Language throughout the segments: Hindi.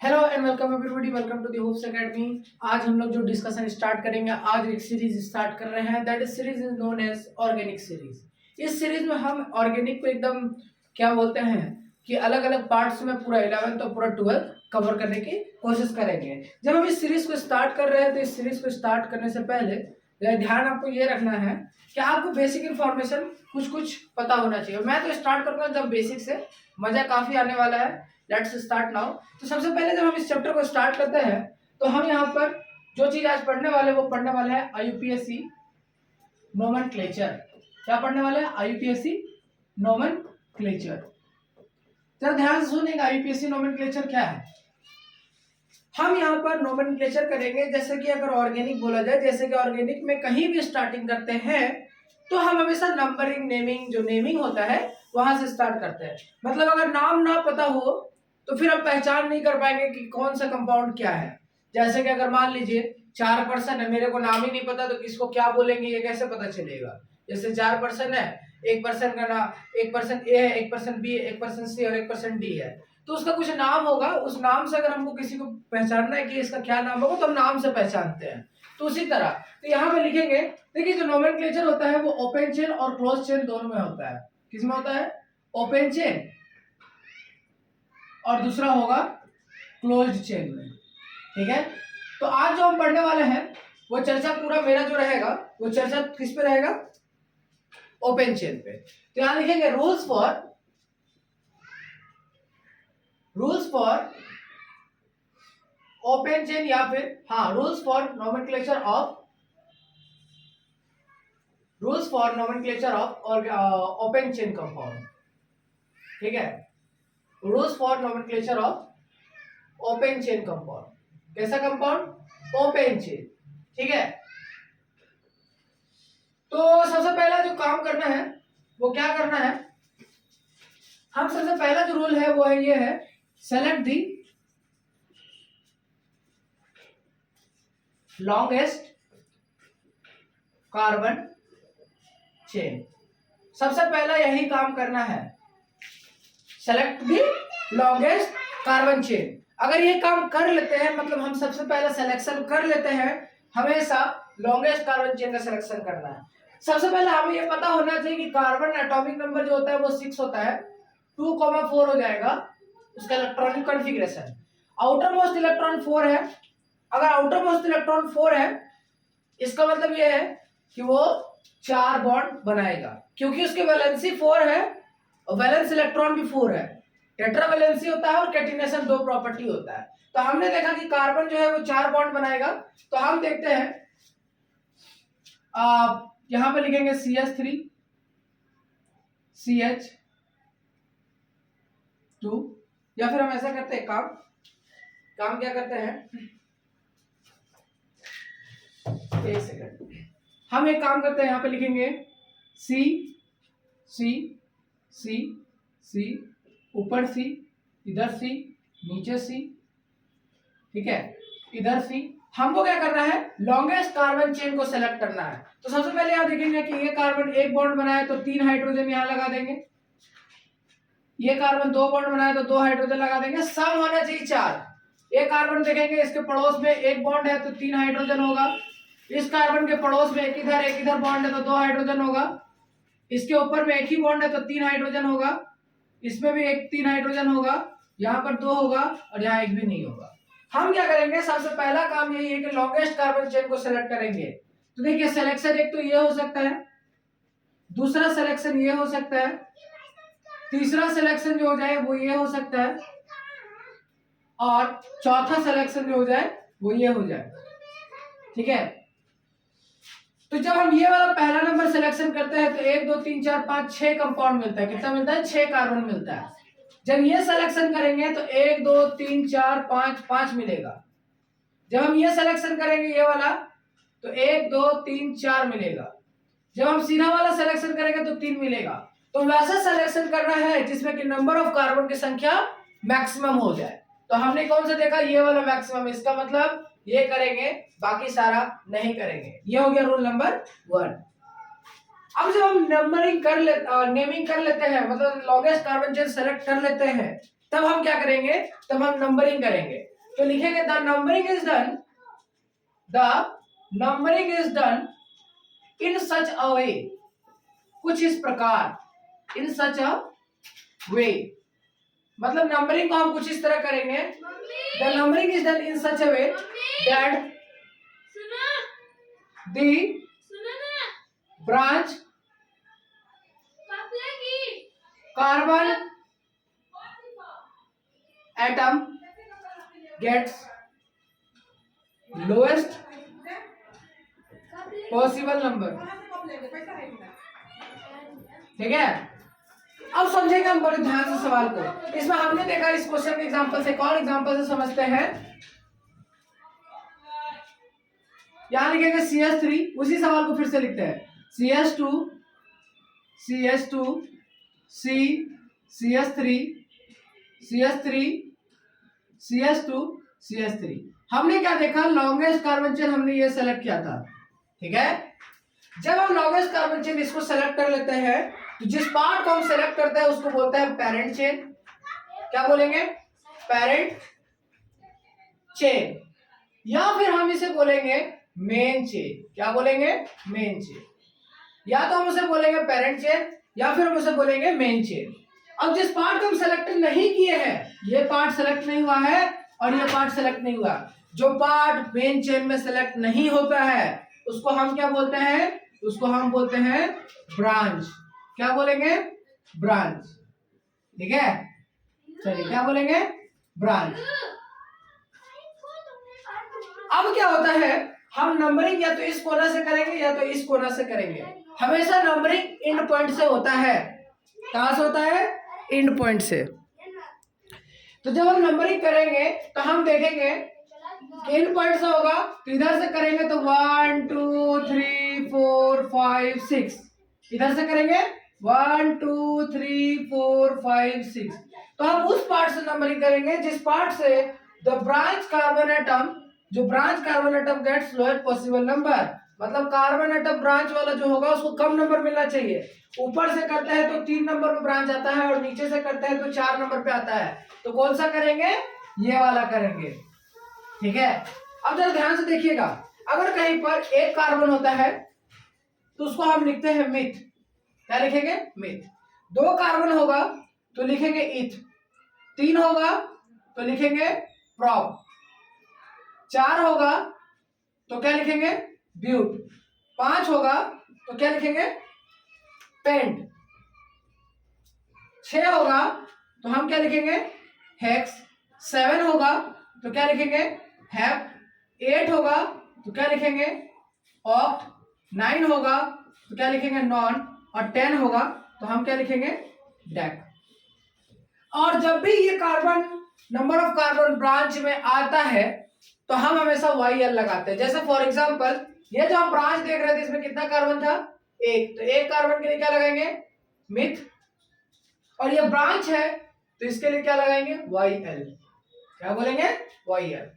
Hello and welcome everybody, welcome to the Hopes Academy. आज हम लोग जो डिस्कशन स्टार्ट करेंगे, आज एक सीरीज स्टार्ट कर रहे हैं। That is series is known as organic series. इस सीरीज में हम ऑर्गेनिक को एकदम क्या बोलते हैं कि अलग अलग पार्ट्स में पूरा 11th और पूरा 12th कवर करने की कोशिश करेंगे। जब हम इस सीरीज को स्टार्ट कर रहे हैं तो इस सीरीज को स्टार्ट करने से पहले ध्यान आपको ये रखना है कि आपको बेसिक इन्फॉर्मेशन कुछ पता होना चाहिए। मैं तो स्टार्ट करूंगा जब बेसिक से, मजा काफी आने वाला है। Let's start now. तो सबसे पहले जब हम इस चैप्टर को स्टार्ट करते हैं तो हम यहाँ पर जो चीज आज पढ़ने वाले वो पढ़ने वाले हैं आईयूपीएससी नोमेनक्लेचर। क्या पढ़ने वाले हैं? आईयूपीएससी नोमेनक्लेचर। जरा ध्यान से सुनिएगा, आईयूपीएससी नोमेनक्लेचर क्या है। हम यहाँ पर नोमेनक्लेचर करेंगे। जैसे कि अगर ऑर्गेनिक बोला जाए, जैसे कि ऑर्गेनिक में कहीं भी स्टार्टिंग करते हैं तो हम हमेशा नंबरिंग, नेमिंग, जो नेमिंग होता है वहां से स्टार्ट करते हैं। मतलब अगर नाम ना पता हो तो फिर हम पहचान नहीं कर पाएंगे कि कौन सा कंपाउंड क्या है। जैसे कि अगर मान लीजिए 4% है, मेरे को नाम ही नहीं पता तो किसको क्या बोलेंगे ये कैसे पता चलेगा। जैसे 4% है, 1% का नाम, 1% ए है, 1% बी है, 1% सी और 1% डी है, तो उसका कुछ नाम होगा। उस नाम से अगर हमको किसी को पहचानना है कि इसका क्या नाम होगा तो हम नाम से पहचानते हैं। तो उसी तरह तो यहाँ पे लिखेंगे। देखिए जो नोमेनक्लेचर होता है वो ओपन चेन और क्लोज चेन दोनों में होता है। किसमें होता है? ओपन चेन, और दूसरा होगा क्लोज्ड चेन में। ठीक है, तो आज जो हम पढ़ने वाले हैं वो चर्चा पूरा मेरा जो रहेगा वो चर्चा किस पे रहेगा? ओपन चेन पे। तो यहां लिखेंगे रूल्स फॉर ओपन चेन, या फिर rules for nomenclature of open chain compound. ठीक है, rules for nomenclature of open chain compound. कैसा कंपाउंड? Open chain. ठीक है, तो सबसे पहला जो काम करना है वो क्या करना है? हम सबसे पहला जो रूल है वो है ये है, सेलेक्ट दी लॉन्गेस्ट कार्बन चेन। सबसे पहला यही काम करना है, सेलेक्ट दी लॉन्गेस्ट कार्बन चेन। अगर ये काम कर लेते हैं, मतलब हम सबसे पहले सिलेक्शन कर लेते हैं, हमेशा लॉन्गेस्ट कार्बन चेन का सिलेक्शन करना है। सबसे पहले हमें ये पता होना चाहिए कि कार्बन एटॉमिक नंबर जो होता है वो 6 होता है। 2,4 हो जाएगा उसका electronic configuration. Outer most electron 4 है। अगर आउटर मोस्ट इलेक्ट्रॉन 4 है, इसका मतलब ये है कि वो 4 बॉन्ड बनाएगा, क्योंकि उसकी वैलेंसी 4 है और वैलेंस इलेक्ट्रॉन भी 4 है। टेट्रावैलेंसी होता है और कैटिनेशन 2 प्रॉपर्टी होता है। तो हमने देखा कि कार्बन जो है वो 4 बॉन्ड बनाएगा। तो हम देखते हैं, यहां पे लिखेंगे CH3 CH2, या फिर हम ऐसा करते हैं, काम क्या करते हैं, एक सेकंड, हम एक काम करते हैं, यहां पे लिखेंगे C C C C, ऊपर C, इधर C, नीचे C। ठीक है, इधर C। हमको क्या करना है? लॉन्गेस्ट कार्बन चेन को सेलेक्ट करना है। तो सबसे पहले आप देखेंगे कि ये कार्बन 1 बॉन्ड बनाया तो 3 हाइड्रोजन यहां लगा देंगे। ये कार्बन 2 बॉन्ड बनाया तो 2 हाइड्रोजन लगा देंगे। सम होना चाहिए 4। ये कार्बन देखेंगे इसके पड़ोस में 1 बॉन्ड है तो 3 हाइड्रोजन होगा। इस कार्बन के पड़ोस में एक इधर बॉन्ड है तो 2 हाइड्रोजन होगा। इसके ऊपर में एक ही बॉन्ड है तो 3 हाइड्रोजन होगा। इसमें भी 3 हाइड्रोजन होगा। यहाँ पर 2 होगा और यहाँ 1 भी नहीं होगा। हम क्या करेंगे? सबसे पहला काम यही है कि लॉन्गेस्ट कार्बन चेन को सेलेक्ट करेंगे। तो देखिए सिलेक्शन एक तो ये हो सकता है, दूसरा सिलेक्शन ये हो सकता है, तीसरा सिलेक्शन जो हो जाए वो ये हो सकता है, और चौथा सिलेक्शन जो हो जाए वो ये हो जाए। ठीक है, तो जब हम ये वाला पहला नंबर सिलेक्शन करते हैं तो 1 2 3 4 5 6 कंपाउंड मिलता है। कितना मिलता है? 6 कार्बन मिलता है। जब ये सिलेक्शन करेंगे तो 1 2 3 4 5 मिलेगा। जब हम ये सिलेक्शन करेंगे ये वाला तो 1 2 3 4 मिलेगा। जब हम सीधा वाला सिलेक्शन करेंगे तो 3 मिलेगा। तो वैसा सिलेक्शन करना है जिसमें कि नंबर ऑफ कार्बन की संख्या मैक्सिमम हो जाए। तो हमने कौन सा देखा? ये वाला मैक्सिमम। इसका मतलब ये करेंगे, बाकी सारा नहीं करेंगे। ये हो गया रूल नंबर 1। अब जब हम नंबरिंग कर लेते, नेमिंग कर लेते हैं, मतलब लॉन्गेस्ट कार्बन चेन सेलेक्ट कर लेते हैं, तब हम क्या करेंगे, तब हम नंबरिंग करेंगे। तो लिखेंगे the numbering is done in such a way, कुछ इस प्रकार, इन सच अ वे, मतलब नंबरिंग को हम कुछ इस तरह करेंगे। The numbering is done in such a way that the branch carbon atom gets lowest possible number. ठीक है, अब समझेंगे हम बड़े ध्यान से सवाल को। इसमें हमने देखा इस क्वेश्चन के एग्जांपल से, कौन एग्जांपल से समझते हैं, यहां लिखेंगे CH3, उसी सवाल को फिर से लिखते हैं CH2 C CH3 CH3 CH2 CH3। हमने क्या देखा, लॉन्गेस्ट कार्बन चेन हमने ये सेलेक्ट किया था। ठीक है, जब हम लॉन्गेस्ट कार्बन चेन इसको सेलेक्ट कर लेते हैं तो जिस पार्ट को हम सेलेक्ट करते हैं उसको बोलते हैं पेरेंट चेन। क्या बोलेंगे, पेरेंट चेन, या फिर हम इसे बोलेंगे मेन चेन। क्या बोलेंगे, मेन चेन। या तो हम उसे बोलेंगे पेरेंट चेन या फिर हम उसे बोलेंगे मेन चेन। अब जिस पार्ट को हम सेलेक्ट नहीं किए हैं, ये पार्ट सेलेक्ट नहीं हुआ है और ये पार्ट सेलेक्ट नहीं हुआ, जो पार्ट मेन चेन में सेलेक्ट नहीं होता है उसको हम क्या बोलते हैं, उसको हम बोलते हैं ब्रांच। क्या बोलेंगे, ब्रांच। ठीक है, चलिए क्या बोलेंगे, ब्रांच। अब क्या होता है, हम नंबरिंग या तो इस कोना से करेंगे या तो इस कोना से करेंगे। हमेशा नंबरिंग एंड पॉइंट से होता है। कहां से होता है, एंड पॉइंट से। तो जब हम नंबरिंग करेंगे तो हम देखेंगे कि एंड पॉइंट से होगा, तो इधर से करेंगे तो 1 2 3 4 5 6, इधर से करेंगे 1 2 3 4 5 6। तो हम उस पार्ट से नंबरिंग करेंगे जिस पार्ट से द ब्रांच कार्बन एटम, जो branch carbon atom gets lowest possible number, मतलब कार्बन एटम ब्रांच वाला जो होगा उसको कम नंबर मिलना चाहिए। ऊपर से करते हैं तो 3 नंबर पे ब्रांच आता है और नीचे से करते हैं तो 4 नंबर पे आता है। तो कौन सा करेंगे, ये वाला करेंगे। ठीक है, अब जरा ध्यान से देखिएगा, अगर कहीं पर एक कार्बन होता है तो उसको हम लिखते हैं मिथ। क्या लिखेंगे, मिथ। 2 कार्बन होगा तो लिखेंगे इथ, 3 होगा तो लिखेंगे प्रॉप, 4 होगा तो क्या लिखेंगे, ब्यूट, 5 होगा तो क्या लिखेंगे, पेंट, 6 होगा तो हम क्या लिखेंगे, हेक्स, 7 होगा तो क्या लिखेंगे, हेप, 8 होगा तो क्या लिखेंगे, ऑक्ट, 9 होगा तो क्या लिखेंगे, नॉन, और 10 होगा तो हम क्या लिखेंगे, डेक। और जब भी ये carbon number of carbon branch में आता है तो हम हमेशा YL लगाते हैं। जैसे फॉर एग्जांपल ये जो हम ब्रांच देख रहे थे इसमें कितना कार्बन था, 1, तो 1 कार्बन के लिए क्या लगाएंगे, मिथ, और ये ब्रांच है तो इसके लिए क्या लगाएंगे, YL। क्या बोलेंगे, YL।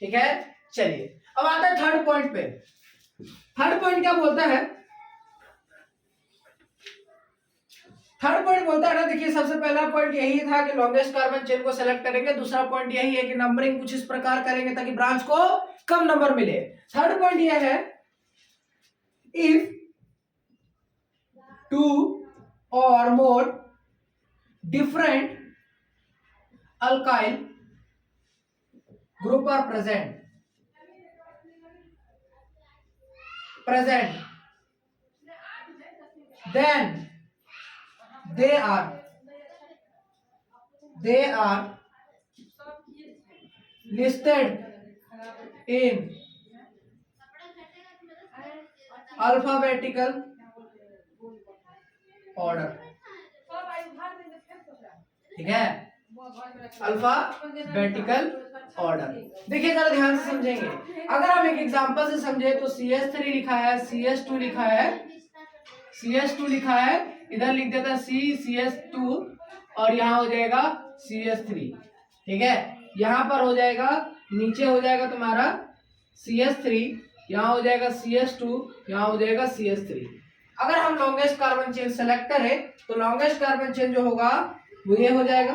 ठीक है, चलिए अब आता है थर्ड पॉइंट पे। थर्ड पॉइंट क्या बोलता है, थर्ड पॉइंट बोलता है ना, देखिए सबसे पहला पॉइंट यही था कि लॉन्गेस्ट कार्बन चेन को सेलेक्ट करेंगे। दूसरा पॉइंट यही है कि नंबरिंग कुछ इस प्रकार करेंगे ताकि ब्रांच को कम नंबर मिले। थर्ड पॉइंट यह है, if 2 or more different alkyl group are present, then they are listed in alphabetical order। ठीक है, अल्फाबेटिकल ऑर्डर। देखिए जरा ध्यान से समझेंगे, अगर हम एक एग्जांपल से समझे तो CH3 लिखा है, CH2 लिखा है, CH2 लिखा है, इधर लिख देता है CH2 और यहाँ हो जाएगा CH3। ठीक है, यहाँ पर हो जाएगा, नीचे हो जाएगा तुम्हारा CH3, यहाँ हो जाएगा CH2, यहाँ हो जाएगा CH3। अगर हम लॉन्गेस्ट कार्बन चेन सेलेक्ट करें तो लॉन्गेस्ट कार्बन चेन जो होगा वो ये हो जाएगा।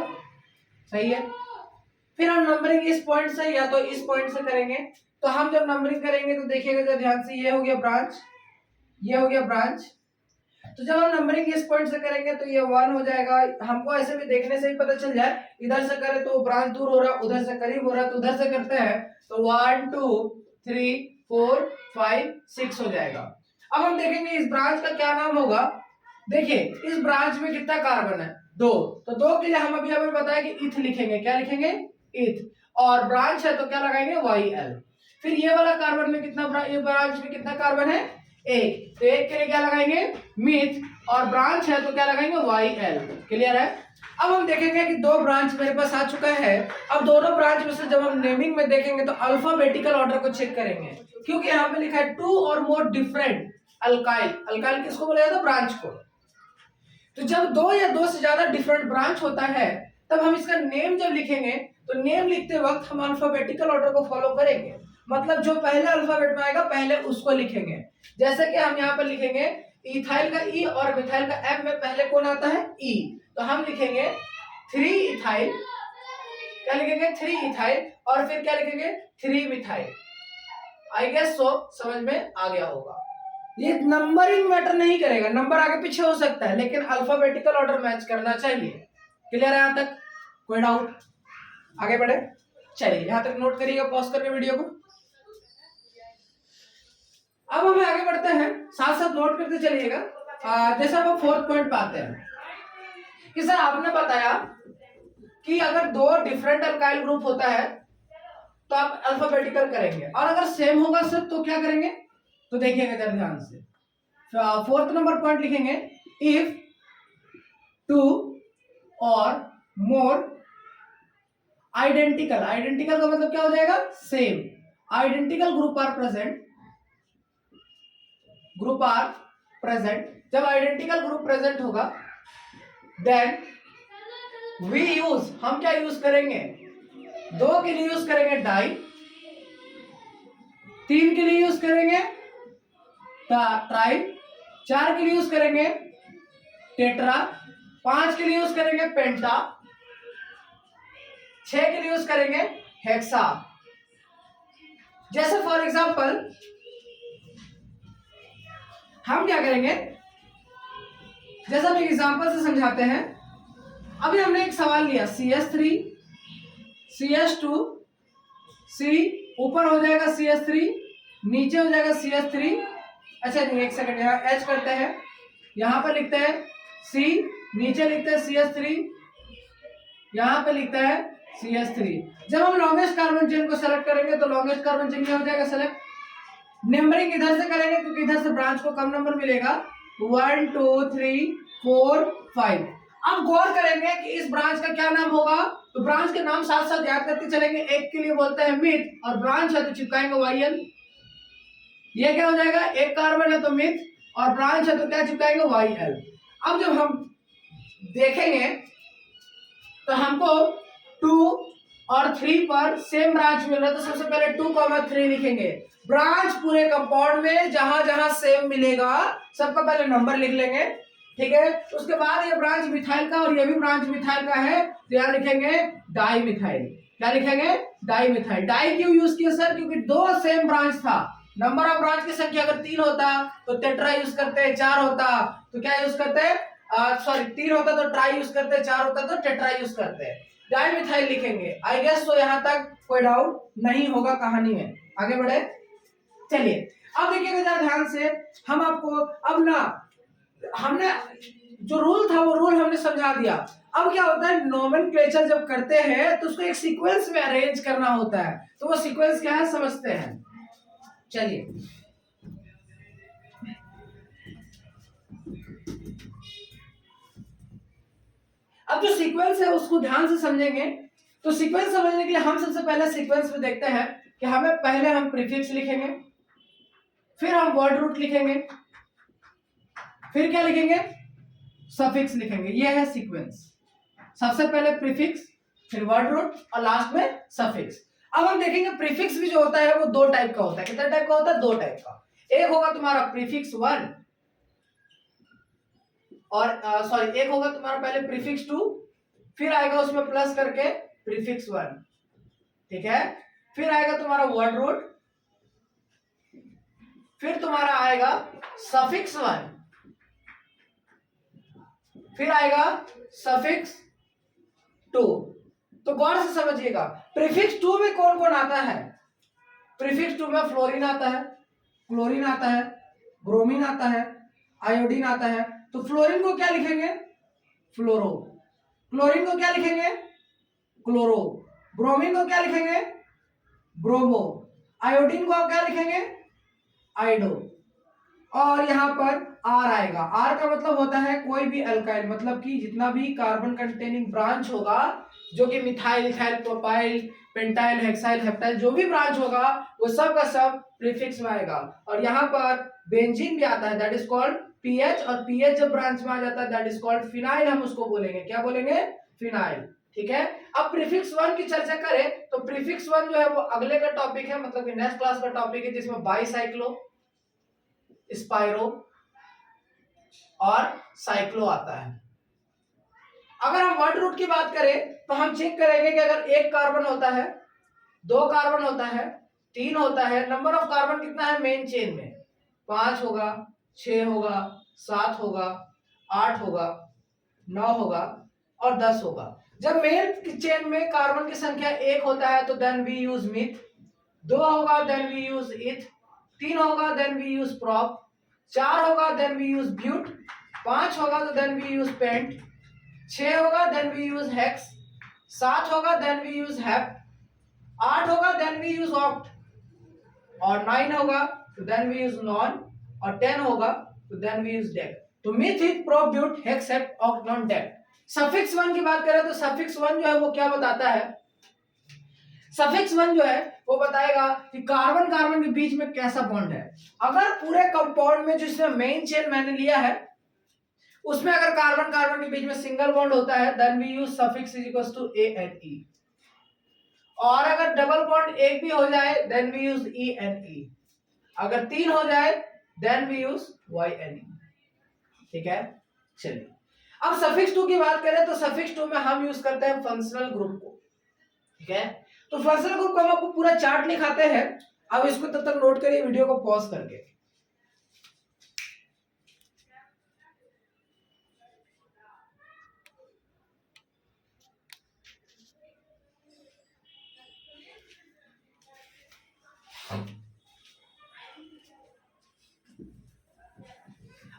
सही है। फिर हम नंबरिंग इस पॉइंट से या तो इस पॉइंट से करेंगे। तो हम जब नंबरिंग करेंगे तो देखिएगा जरा ध्यान से, ये हो गया ब्रांच, ये हो गया ब्रांच। तो जब हम नंबरिंग इस पॉइंट से करेंगे तो ये 1 हो जाएगा। हमको ऐसे भी देखने से ही पता चल जाए, इधर से करे तो ब्रांच दूर हो रहा है, उधर से करीब हो रहा है, तो उधर से करते हैं तो 1 2 3 4 5 6 हो जाएगा। अब हम देखेंगे इस ब्रांच का क्या नाम होगा। देखिए इस ब्रांच में कितना कार्बन है, 2। तो 2 के लिए हम अभी हमें बताया कि इथ लिखेंगे, क्या लिखेंगे, इथ। और ब्रांच है तो क्या लगाएंगे, YL। फिर ये वाला कार्बन में कितना, ये ब्रांच में कितना कार्बन है, 1। तो 1 के लिए क्या लगाएंगे, मिथ। और ब्रांच है तो क्या लगाएंगे, YL। क्लियर है। अब हम देखेंगे कि 2 ब्रांच मेरे पास आ चुका है। अब दोनों ब्रांच में से जब हम नेमिंग में देखेंगे तो अल्फाबेटिकल ऑर्डर को चेक करेंगे, क्योंकि यहाँ पे लिखा है 2 और मोर डिफरेंट अल्काइल। अल्काइल किसको बोला जाता है, ब्रांच को। तो जब 2 या 2 से ज्यादा डिफरेंट ब्रांच होता है तब हम इसका नेम जब लिखेंगे तो नेम लिखते वक्त हम अल्फाबेटिकल ऑर्डर को फॉलो करेंगे। मतलब जो पहले अल्फाबेट में आएगा पहले उसको लिखेंगे। जैसे कि हम यहाँ पर लिखेंगे इथाइल का ई और मिथाइल का एम में पहले कौन आता है, ई। तो हम लिखेंगे 3 इथाइल, क्या लिखेंगे, 3 इथाइल, और फिर क्या लिखेंगे, 3 मिथाइल। आई गेस सो समझ में आ गया होगा। ये नंबरिंग मैटर नहीं करेगा, नंबर आगे पीछे हो सकता है लेकिन अल्फाबेटिकल ऑर्डर मैच करना चाहिए। क्लियर है यहां तक, कोई डाउट, आगे बढ़े। चलिए यहां तक नोट करिएगा पॉज करके वीडियो को। अब हम आगे बढ़ते हैं, साथ साथ नोट करते चलिएगा। जैसे हम 4th पॉइंट पे आते हैं कि सर आपने बताया कि अगर 2 डिफरेंट अल्काइल ग्रुप होता है तो आप अल्फाबेटिकल करेंगे, और अगर सेम होगा सर तो क्या करेंगे। तो देखिएगा जरा ध्यान से, 4th नंबर पॉइंट लिखेंगे, इफ 2 और मोर आइडेंटिकल। आइडेंटिकल का मतलब क्या हो जाएगा, same. Identical group are present, group are present. जब आइडेंटिकल ग्रुप प्रेजेंट होगा देन वी यूज, हम क्या यूज करेंगे, 2 के लिए यूज करेंगे डाई, 3 के लिए यूज करेंगे ट्राई, 4 के लिए यूज करेंगे टेट्रा, 5 के लिए यूज करेंगे पेंटा, 6 के लिए यूज करेंगे हेक्सा। जैसे फॉर एग्जांपल हम क्या करेंगे, जैसा हम एग्जांपल से समझाते हैं। अभी हमने एक सवाल लिया, CH3 CH2 C, ऊपर हो जाएगा CH3, नीचे हो जाएगा CH3। अच्छा नहीं, एक सेकंड, यहाँ H करते हैं, यहां पर लिखते हैं C, नीचे लिखते हैं CH3, यहां पे लिखता है CH3। जब हम लॉन्गेस्ट कार्बन चेन को सेलेक्ट करेंगे तो लॉन्गेस्ट कार्बन चेन क्या हो जाएगा सेलेक्ट। नंबरिंग इधर से करेंगे क्योंकि इधर से ब्रांच को कम नंबर मिलेगा, 1 2 3 4 5। अब गौर करेंगे कि इस ब्रांच का क्या नाम होगा, तो ब्रांच के नाम साथ साथ याद करते चलेंगे। एक के लिए बोलते हैं मिथ और ब्रांच है तो चिपकाएंगे YL। ये क्या हो जाएगा, एक कार्बन है तो मिथ और ब्रांच है तो क्या चिपकाएंगे, YL। अब जब हम देखेंगे तो हमको 2 और 3 पर सेम ब्रांच मिल रहा है, तो सबसे पहले 2,3 लिखेंगे। ब्रांच पूरे कंपाउंड में जहां जहां सेम मिलेगा सबका पहले नंबर लिख लेंगे, ठीक है। उसके बाद ये ब्रांच मिथाइल का और ये भी ब्रांच मिथाइल का है तो यहाँ लिखेंगे डाई मिथाइल। क्या लिखेंगे, डाई मिथाइल। डाई क्यों यूज किया सर, क्योंकि 2 सेम ब्रांच था। नंबर ऑफ ब्रांच की संख्या अगर 3 होता तो टेट्रा यूज करते, 4 होता तो क्या यूज करते, सॉरी 3 होता तो ट्राई यूज करते, 4 होता तो टेट्रा यूज करते। डाई मिथाइल लिखेंगे। आई गेस तो यहाँ तक कोई डाउट नहीं होगा कहानी में, आगे बढ़े। चलिए अब देखिएगा जरा ध्यान से, हम आपको अब ना, हमने जो रूल था वो रूल हमने समझा दिया। अब क्या होता है, नोमेनक्लेचर जब करते हैं तो उसको एक सीक्वेंस में अरेंज करना होता है, तो वो सीक्वेंस क्या है समझते हैं। चलिए अब जो सीक्वेंस है उसको ध्यान से समझेंगे। तो सीक्वेंस समझने के लिए हम सबसे पहले सीक्वेंस में देखते हैं कि हमें पहले हम प्रीफिक्स लिखेंगे, फिर हम वर्ड रूट लिखेंगे, फिर क्या लिखेंगे, सफिक्स लिखेंगे। ये है सीक्वेंस। सबसे पहले प्रीफिक्स, फिर वर्ड रूट और लास्ट में सफिक्स। अब हम देखेंगे प्रीफिक्स भी जो होता है वो 2 टाइप का होता है। कितना टाइप का होता है, 2 टाइप का। एक होगा तुम्हारा प्रीफिक्स 1 और सॉरी एक होगा तुम्हारा पहले प्रीफिक्स 2 फिर आएगा उसमें प्लस करके प्रीफिक्स 1, ठीक है। फिर आएगा तुम्हारा वर्ड रूट, फिर तुम्हारा आएगा सफिक्स 1, फिर आएगा सफिक्स 2। तो गौर से समझिएगा, प्रीफिक्स 2 में कौन कौन आता है। प्रीफिक्स 2 में फ्लोरीन आता है, क्लोरीन आता है, ब्रोमीन आता है, आयोडीन आता है। तो फ्लोरीन को क्या लिखेंगे, फ्लोरो। क्लोरीन को क्या लिखेंगे, क्लोरो। ब्रोमीन को क्या लिखेंगे, ब्रोमो। आयोडीन को आप क्या लिखेंगे, आइडो। और यहां पर आर आएगा। आर का मतलब होता है कोई भी अल्काइल, मतलब कि जितना भी कार्बन कंटेनिंग ब्रांच होगा, जो कि methyl, ethyl, propyl, pentyl, hexyl, heptyl, जो भी ब्रांच होगा वो सब का सब प्रीफिक्स में आएगा। और यहाँ पर बेंजीन भी आता है, दैट इज कॉल्ड पीएच। और पीएच जब ब्रांच में आ जाता है दैट इज कॉल्ड फिनाइल, हम उसको बोलेंगे, क्या बोलेंगे, फिनाइल, ठीक है। अब प्रीफिक्स 1 की चर्चा करें तो प्रीफिक्स 1 जो है वो अगले का टॉपिक है, मतलब कि नेक्स्ट क्लास का टॉपिक है, जिसमें बाईसाइक्लो, स्पाइरो और साइक्लो आता है। अगर हम वर्ड रूट की बात करें तो हम चेक करेंगे कि अगर 1 कार्बन होता है, 2 कार्बन होता है, 3 होता है, नंबर ऑफ कार्बन कितना है मेन चेन में, 5 होगा, 6 होगा, 7 होगा, 8 होगा, 9 होगा और 10 होगा। जब मेन चेन में कार्बन की संख्या 1 होता है तो देन वी यूज मिथ, 2 होगा देन वी यूज इथ, 3 होगा देन वी यूज प्रॉप, 4 होगा देन वी यूज ब्यूट, 5 होगा तो देन वी यूज पेंट, 6 होगा देन वी यूज हेक्स, 7 होगा देन वी यूज हेप, 8 होगा देन वी यूज ऑक्ट, और 9 होगा तो देन वी यूज नॉन, और 10 होगा तो देन वी यूज डेक। तो meth, eth, prop, but, hex, hept, oct, non, dec. Suffix 1 की बात करें तो सफिक्स 1 जो है वो क्या बताता है, सफिक्स 1 जो है वो बताएगा कि कार्बन कार्बन के बीच में कैसा बॉन्ड है। अगर पूरे कंपाउंड में जिसमें मेन चेन मैंने लिया है उसमें अगर कार्बन कार्बन के बीच में सिंगल बॉन्ड होता है then we use suffix is equals to A N E, और अगर डबल बॉन्ड एक भी हो जाए then we use E N E, अगर 3 हो जाए then we use Y N E, ठीक है। चलिए अब सफिक्स 2 की बात करें तो सफिक्स 2 में हम यूज करते हैं फंक्शनल ग्रुप को, ठीक है। तो फंक्शनल ग्रुप को हम आपको पूरा चार्ट लिखाते हैं, अब इसको तब तक नोट करिए वीडियो को पॉज करके।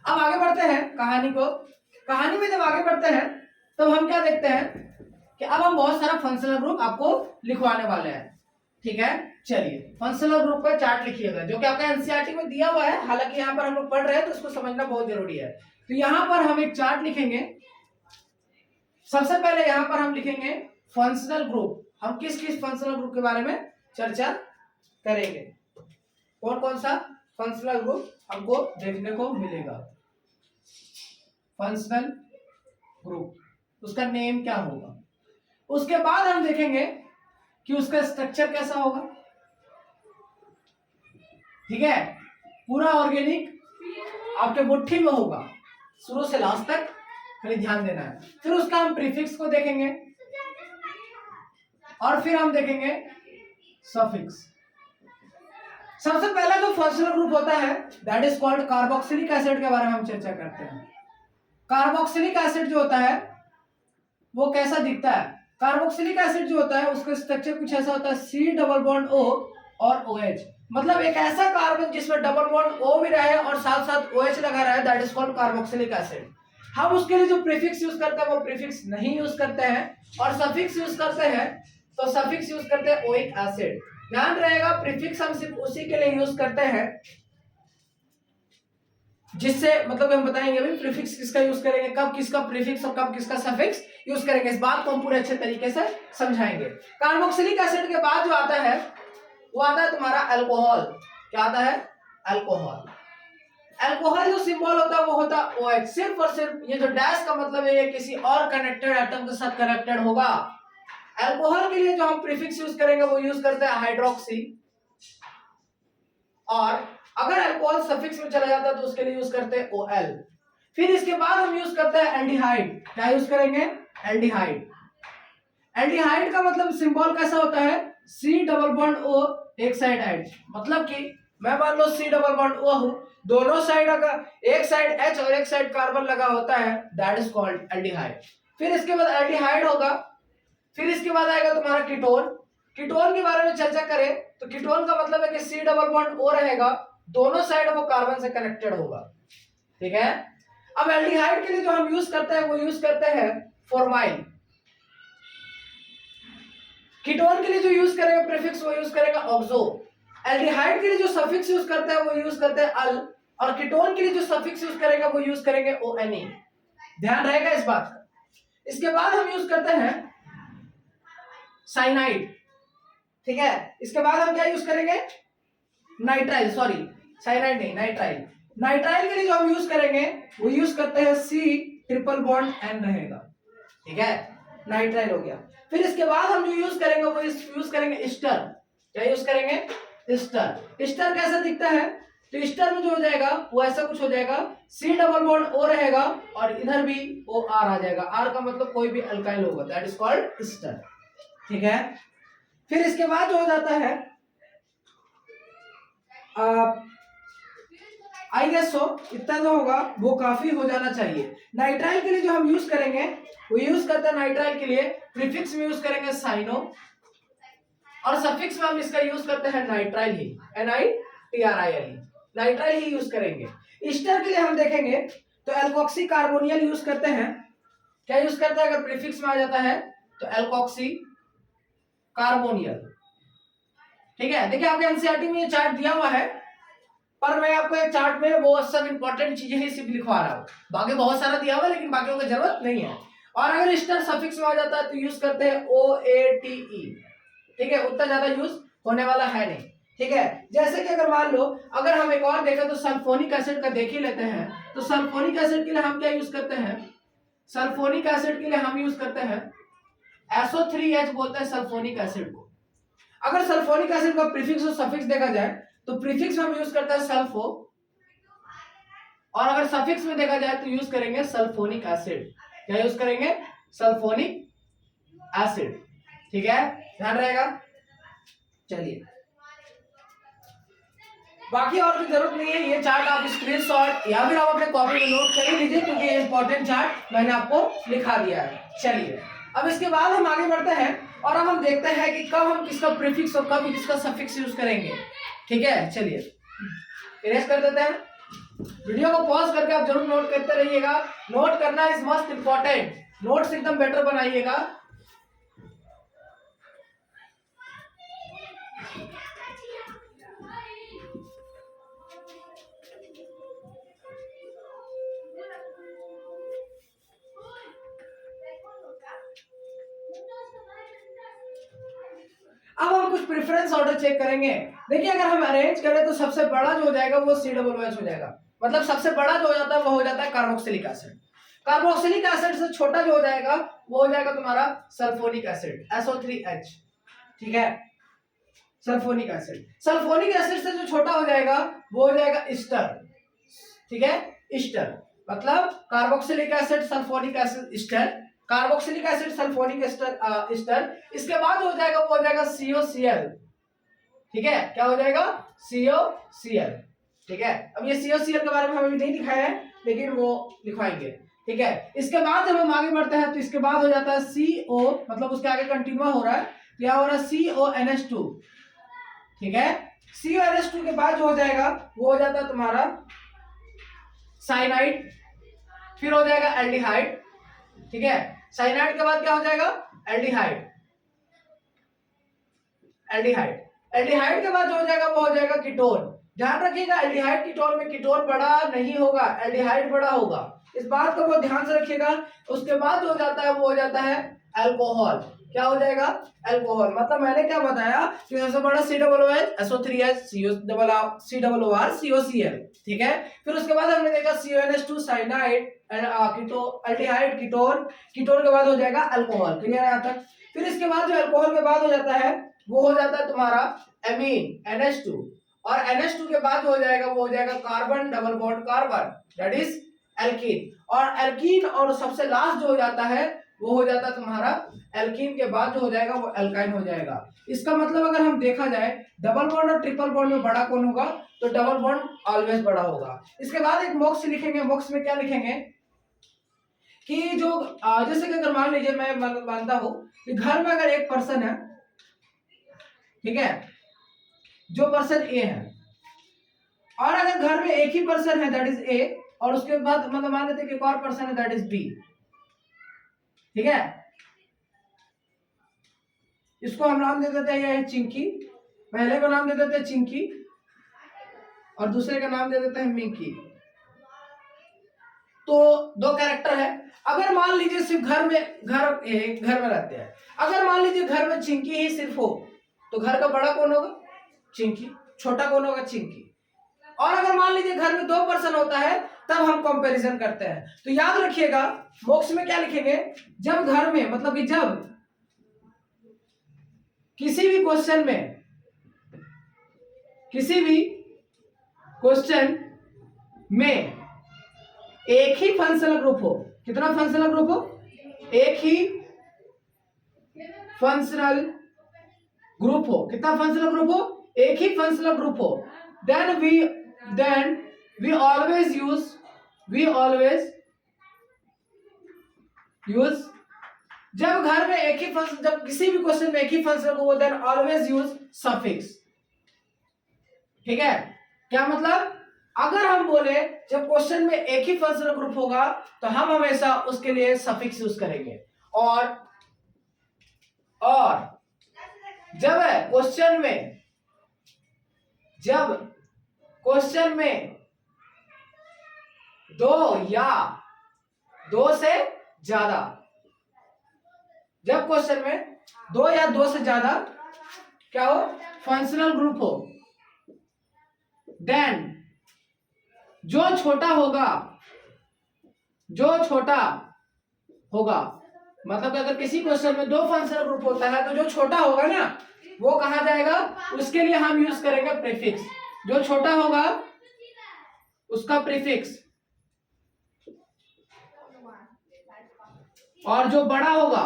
अब आगे बढ़ते हैं कहानी को। कहानी में जब आगे बढ़ते हैं तब हम क्या देखते हैं कि अब हम बहुत सारा फंक्शनल ग्रुप आपको लिखवाने वाले हैं, ठीक है। चलिए फंक्शनल ग्रुप का चार्ट लिखिएगा, जो कि आपका एनसीईआरटी में दिया हुआ है, हालांकि यहाँ पर हम लोग पढ़ रहे हैं तो इसको समझना बहुत जरूरी है। तो यहाँ पर हम एक चार्ट लिखेंगे। सबसे पहले यहाँ पर हम लिखेंगे फंक्शनल ग्रुप। हम किस किस फंक्शनल ग्रुप के बारे में चर्चा करेंगे, कौन कौन सा फंक्शनल ग्रुप हमको देखने को मिलेगा। फंक्शनल ग्रुप, उसका नेम क्या होगा। उसके बाद हम देखेंगे कि उसका स्ट्रक्चर कैसा होगा, ठीक है। पूरा ऑर्गेनिक आपके मुट्ठी में होगा शुरू से लास्ट तक, खाली ध्यान देना है। फिर उसका हम प्रीफिक्स को देखेंगे और फिर हम देखेंगे सफिक्स। सबसे पहला जो फंक्शनल ग्रुप होता है that is called carboxylic acid के बारे में हम चर्चा करते हैं। कार्बोक्सिलिक एसिड जो होता है वो कैसा दिखता है। कार्बोक्सिलिक एसिड जो होता है उसका स्ट्रक्चर कुछ ऐसा होता है, सी डबल बॉन्ड ओ और OH, मतलब एक ऐसा कार्बन जिसमें डबल बॉन्ड O भी रहे और साथ साथ OH लगा रहा है, that is called carboxylic acid. हम उसके लिए जो प्रीफिक्स यूज करते हैं वो प्रीफिक्स नहीं यूज करते हैं, और सफिक्स यूज करते हैं तो सफिक्स यूज करते हैं ओइक एसिड। ध्यान रहेगा प्रीफिक्स हम सिर्फ उसी के लिए यूज करते हैं जिससे, मतलब हम बताएंगे अभी प्रीफिक्स किसका यूज करेंगे, कब किसका प्रीफिक्स और कब किसका सफिक्स यूज करेंगे, इस बात को हम पूरे अच्छे तरीके से समझाएंगे। कार्बोक्सिलिक एसिड के बाद जो आता है वो आता है तुम्हारा अल्कोहल। क्या आता है, अल्कोहल। अल्कोहल जो सिंबल होता है वो होता है OH, सिर्फ और सिर्फ ये जो डैश का मतलब है ये किसी और कनेक्टेड एटम के साथ कनेक्टेड होगा। अल्कोहल के लिए जो हम प्रीफिक्स यूज करेंगे वो यूज करते हैं हाइड्रोक्सी, और अगर अल्कोहल सफिक्स में चला जाता है तो उसके लिए यूज करते हैं OL। फिर इसके बाद हम यूज करते हैं एल्डिहाइड। क्या यूज करेंगे, एल्डिहाइड। एल्डिहाइड का मतलब सिंबल कैसा होता है, सी डबल बॉन्ड ओ, एक साइड एच, मतलब कि मैं मान लो सी डबल बॉन्ड ओ हूं, दोनों साइड अगर एक साइड एच और एक साइड कार्बन लगा होता है, दैट इज कॉल्ड एल्डिहाइड। फिर इसके बाद एल्डिहाइड होगा, फिर इसके बाद आएगा तुम्हारा कीटोन। कीटोन के बारे में चर्चा करें तो कीटोन का मतलब है कि सी डबल बॉन्ड ओ रहेगा, दोनों साइड वो कार्बन से कनेक्टेड होगा, ठीक है। अब एल्डिहाइड के लिए जो हम यूज करते हैं वो यूज करते हैं फॉर्माइल। कीटोन के लिए जो यूज करेगा प्रीफिक्स वो यूज करेगा ऑक्सो। एल्डिहाइड के लिए जो सफिक्स यूज करते हैं वो यूज करते हैं अल, और कीटोन के लिए जो सफिक्स यूज करेगा वो यूज करेंगे ओ एन ई। ध्यान रहेगा इस बात का। इसके बाद हम यूज करते हैं साइनाइड, ठीक है। इसके बाद हम क्या यूज करेंगे, नाइट्राइल, सॉरी साइनाइड नहीं, नाइट्राइल। नाइट्राइल के लिए जो हम यूज करेंगे वो यूज करते हैं सी ट्रिपल बॉन्ड एन रहेगा, ठीक है, नाइट्राइल हो गया। फिर इसके बाद हम जो यूज करेंगे वो यूज करेंगे ईस्टर। क्या यूज करेंगे, ईस्टर। ईस्टर कैसा दिखता है, तो ईस्टर में जो हो जाएगा वो ऐसा कुछ हो जाएगा, सी डबल बॉन्ड ओ रहेगा और इधर भी ओ आर आ जाएगा, आर का मतलब कोई भी अल्काइल होगा, दैट इज कॉल्ड ईस्टर, ठीक है। फिर इसके बाद जो हो जाता है आई गेस सो इतना जो होगा वो काफी हो जाना चाहिए। नाइट्राइल के लिए जो हम यूज करेंगे वो यूज करते हैं, नाइट्राइल के लिए प्रीफिक्स में यूज करेंगे साइनो, और सफिक्स में हम इसका यूज करते हैं नाइट्राइल ही, NiTRIL, नाइट्राइल ही यूज करेंगे। ईस्टर के लिए हम देखेंगे तो एल्कोक्सी कार्बोनियल यूज करते हैं। क्या यूज करते हैं, अगर प्रीफिक्स में आ जाता है तो एल्कोक्सी कार्बोनियल, ठीक है। देखिए आपके एनसीईआरटी में ये चार्ट दिया हुआ है, पर मैं आपको एक चार्ट में वो सब इंपॉर्टेंट चीजें ही सिर्फ लिखवा रहा हूँ, बाकी बहुत सारा दिया हुआ है लेकिन बाकियों की जरूरत नहीं है। और अगर ईस्टर सफिक्स में आ जाता है तो यूज करते हैं OATE, ठीक है, उतना ज्यादा यूज होने वाला है नहीं, ठीक है। जैसे कि अगर मान लो अगर हम एक और देखें तो सल्फोनिक एसिड का देख ही लेते हैं, तो सल्फोनिक एसिड के लिए हम क्या यूज करते हैं, सल्फोनिक एसिड के लिए हम यूज करते हैं SO3H बोलते हैं सल्फोनिक एसिड को। अगर सल्फोनिक एसिड का प्रीफिक्स और सफिक्स देखा जाए तो प्रीफिक्स में हम यूज करते हैं सल्फो, और अगर सफिक्स में देखा जाए तो यूज करेंगे सल्फोनिक एसिड। क्या यूज करेंगे, सल्फोनिक एसिड, ठीक है, ध्यान रहेगा। चलिए बाकी और भी जरूरत नहीं है, ये चार्ट आप स्क्रीनशॉट या फिर आप अपने कॉपी में नोट कर ही लीजिए, क्योंकि ये इंपॉर्टेंट चार्ट मैंने आपको लिखा दिया है। चलिए अब इसके बाद हम आगे बढ़ते हैं और अब हम देखते हैं कि कब हम किसका प्रीफिक्स और कब किसका सफिक्स यूज करेंगे, ठीक है। चलिए इरेज कर देते हैं, वीडियो को पॉज करके आप जरूर नोट करते रहिएगा, नोट करना इज मोस्ट इंपॉर्टेंट, नोट्स एकदम बेटर बनाइएगा। अब हम कुछ प्रेफरेंस ऑर्डर चेक करेंगे। देखिए अगर हम अरेंज करें तो सबसे बड़ा जो हो जाएगा वो COOH हो जाएगा, मतलब सबसे बड़ा जो हो जाता है वो हो जाता है कार्बोक्सिलिक एसिड। कार्बोक्सिलिक एसिड से छोटा जो हो जाएगा वो हो जाएगा तुम्हारा सल्फोनिक एसिड, SO3H, ठीक है, सल्फोनिक एसिड। सल्फोनिक एसिड से जो छोटा हो जाएगा वो हो जाएगा ईस्टर, ठीक है, ईस्टर मतलब carboxylic acid sulphonic acid Easter, carboxylic acid sulphonic Easter. इसके बाद हो जाएगा वो हो जाएगा COCl, ठीक है, क्या हो जाएगा COCl, ठीक है। अब ये COCl के बारे में हम अभी नहीं लिखाया है लेकिन वो लिखवाएंगे, ठीक है। इसके बाद जब हम आगे बढ़ते हैं तो इसके बाद हो जाता है CO, मतलब उसके आगे कंटिन्यू हो रहा है, क्या हो रहा है CONH2, ठीक है। CONH2 के बाद जो हो जाएगा वो हो जाता है तुम्हारा साइनाइड, फिर हो जाएगा एल्डिहाइड, ठीक है। साइनाइड के बाद क्या हो जाएगा, एल्डिहाइड, एल्डिहाइड, एल्डिहाइड के बाद जो हो जाएगा वो हो जाएगा कीटोन। ध्यान रखिएगा एल्डिहाइड कीटोन में कीटोन बड़ा नहीं होगा, एल्डिहाइड बड़ा होगा, इस बात को बहुत ध्यान से रखिएगा। उसके बाद जो हो जाता है वो हो जाता है अल्कोहल। क्या हो जाएगा, अल्कोहल, मतलब मैंने क्या बताया कि सबसे बड़ा COOH, SO3H, COOR, COCl, ठीक है। फिर उसके बाद हमने देखा CONH2, cyanide, aldehyde, ketone, ketone के बाद हो जाएगा अल्कोहल, क्लियर है यहाँ तक। फिर इसके बाद जो अल्कोहल के बाद हो जाता है वो हो जाता है तुम्हारा एमीन, NH2, और NH2 के बाद हो जाएगा वो हो जाएगा carbon double bond carbon, that is alkene, और एल्कीन और सबसे लास्ट जो हो जाता है वो हो जाता है तुम्हारा एल्कीन के बाद जो हो जाएगा वो एल्काइन हो जाएगा। इसका मतलब अगर हम देखा जाए डबल बॉन्ड और ट्रिपल बॉन्ड में बड़ा कौन होगा, तो डबल बॉन्ड ऑलवेज बड़ा होगा। इसके बाद एक बॉक्स लिखेंगे, बॉक्स में क्या लिखेंगे कि जो जैसे कि अगर मान लीजिए मैं मानता हूं कि घर में अगर एक पर्सन है, ठीक है, जो पर्सन ए है, और अगर घर में एक ही पर्सन है दैट इज ए, और उसके बाद मतलब मान लेते हैं कि एक और पर्सन है दैट इज बी, ठीक है, इसको हम नाम दे देते हैं ये है चिंकी, पहले को नाम दे देते हैं चिंकी और दूसरे का नाम दे देते हैं मिंकी। तो दो कैरेक्टर है। अगर मान लीजिए सिर्फ घर में रहते हैं, अगर मान लीजिए घर में चिंकी ही सिर्फ हो तो घर का बड़ा कौन होगा, चिंकी, छोटा कौन होगा, चिंकी। और अगर मान लीजिए घर में दो पर्सन होता है तब हम कंपैरिजन करते हैं। तो याद रखिएगा बॉक्स में क्या लिखेंगे, जब घर में मतलब कि जब किसी भी क्वेश्चन में एक ही फंक्शनल ग्रुप हो, कितना फंक्शनल ग्रुप हो, एक ही फंक्शनल ग्रुप हो, कितना फंक्शनल ग्रुप हो, एक ही फंक्शनल ग्रुप हो, then we always use जब घर में एक ही फंक्शन, जब किसी भी क्वेश्चन में एक ही फंक्शनल ग्रुप हो देन ऑलवेज यूज सफिक्स। ठीक है, क्या मतलब, अगर हम बोले जब क्वेश्चन में एक ही फंक्शनल ग्रुप होगा तो हम हमेशा उसके लिए सफिक्स यूज करेंगे। और जब क्वेश्चन में दो या दो से ज्यादा, जब क्वेश्चन में दो या दो से ज्यादा क्या हो, फंक्शनल ग्रुप हो, देन जो छोटा होगा मतलब कि अगर किसी क्वेश्चन में दो फंक्शनल ग्रुप होता है तो जो छोटा होगा ना वो कहा जाएगा, उसके लिए हम यूज करेंगे प्रीफिक्स। जो छोटा होगा उसका प्रीफिक्स, और जो बड़ा होगा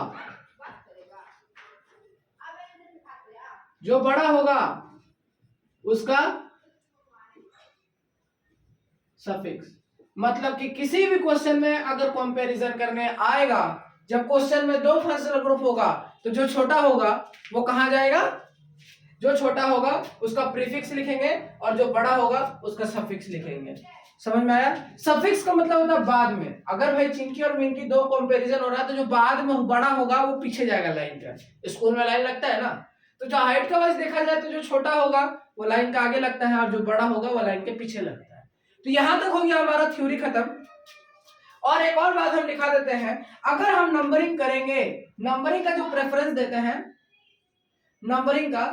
उसका सफिक्स। मतलब कि किसी भी क्वेश्चन में अगर कंपैरिजन करने आएगा, जब क्वेश्चन में दो फंक्शनल ग्रुप होगा तो जो छोटा होगा वो कहां जाएगा, जो छोटा होगा उसका प्रीफिक्स लिखेंगे और जो बड़ा होगा उसका सफिक्स लिखेंगे। समझ में आया? सफिक्स का मतलब होता है बाद में। अगर भाई चिंकी और मिंकी दो कंपैरिजन हो रहा है तो जो बाद में बड़ा होगा वो पीछे जाएगा लाइन का। स्कूल में लाइन लगता है ना, तो जो हाइट का वाइज देखा जाए तो जो छोटा होगा वो लाइन का आगे लगता है और जो बड़ा होगा वो लाइन के पीछे लगता है। तो यहां तक हो गया हमारा थ्योरी खत्म। और एक और बात हम दिखा देते हैं, अगर हम नंबरिंग करेंगे, नंबरिंग का जो प्रेफरेंस देते हैं, नंबरिंग का